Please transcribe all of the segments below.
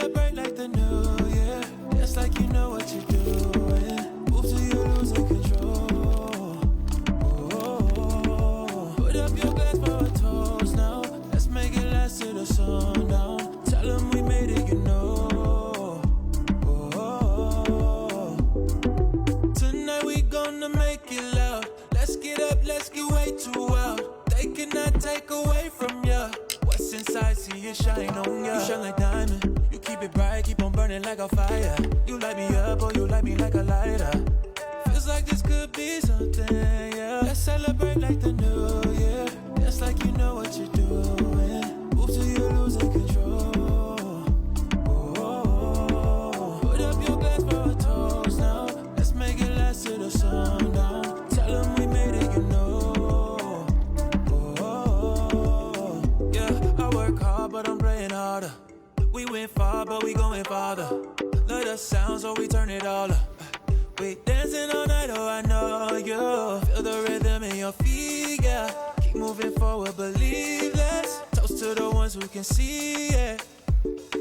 celebrate like the new year. It's like you know what you're doing. Move till you're losing control. Oh, put up your glass for a toast now. Let's make it last till the sundown. Tell them we made it, you know. Oh, tonight we gonna make it loud. Let's get up, let's get way too wild. They cannot take away from ya. What's inside, see it shine on ya. You shine like diamond. You keep it bright, keep on burning like a fire. You light me up, or you light me like a lighter. Feels like this could be something, yeah. Let's celebrate like the new year. It's like you know what you're doing. Move till you're losing control. Oh, put up your glass for a toast now. Let's make it last till the sundown. Tell them we made it, you know. But I'm praying harder. We went far, but we going farther. Let us sound, so we turn it all up. We dancing all night, oh I know you. Feel the rhythm in your feet, yeah. Keep moving forward, believe this. Toast to the ones who can see it.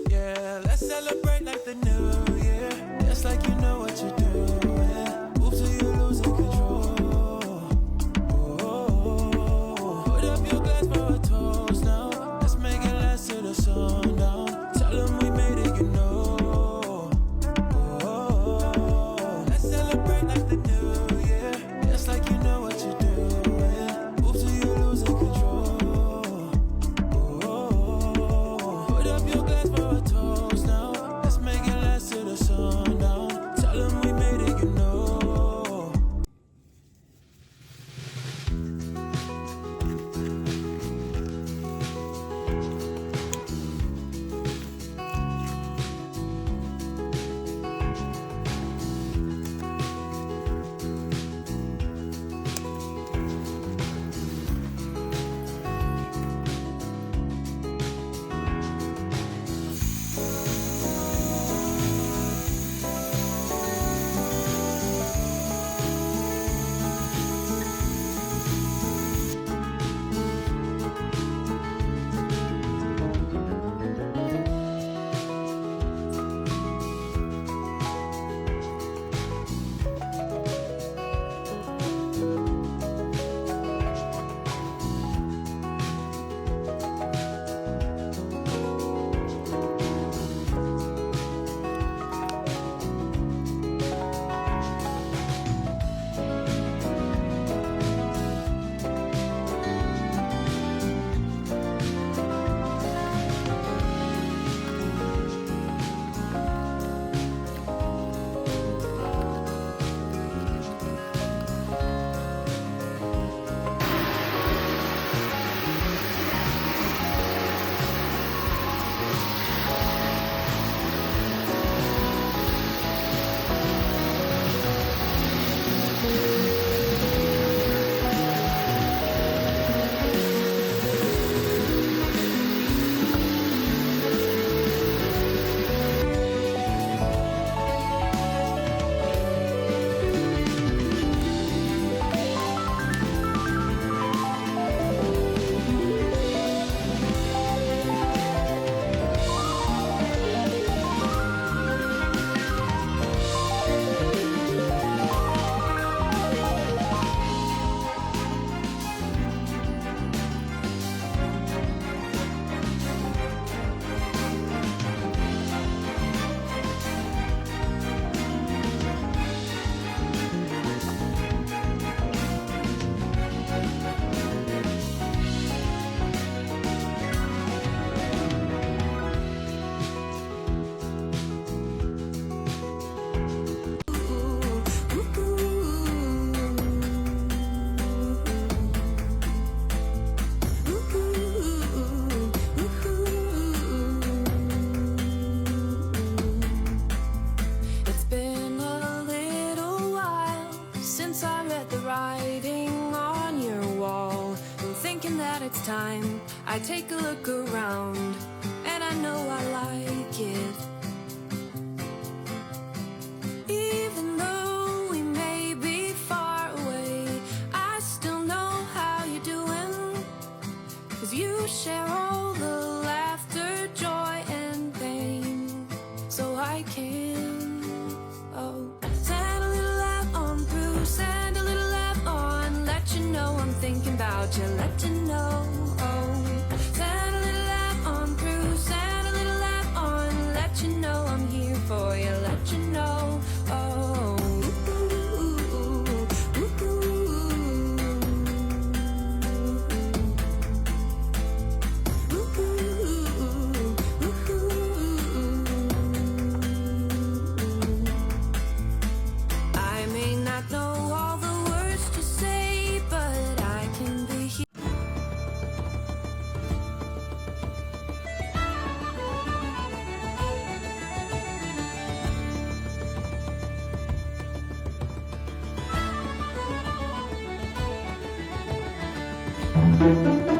Yeah, let's celebrate like the new year. It's like you know what you're doing. Move till you're losing control. Oh, put up your glass for a toast now. To the sundown, tell them we made it, you know. Oh, let's celebrate like the new year. It's like you know what you're doing. Move till you're losing control. Oh, put up your glass for a toast now. Let's make it last to the sundown. Tell them we made it, you know. it's time I take a look around, and I know I like it. Even though we may be far away, I still know how you're doing, 'cause you share all the laughter, joy and pain. about you, let you know. Send a little laugh on through, send a little laugh on, let you know I'm here for you, let you know. I may not know all the words to say, but I can be here. Thank you.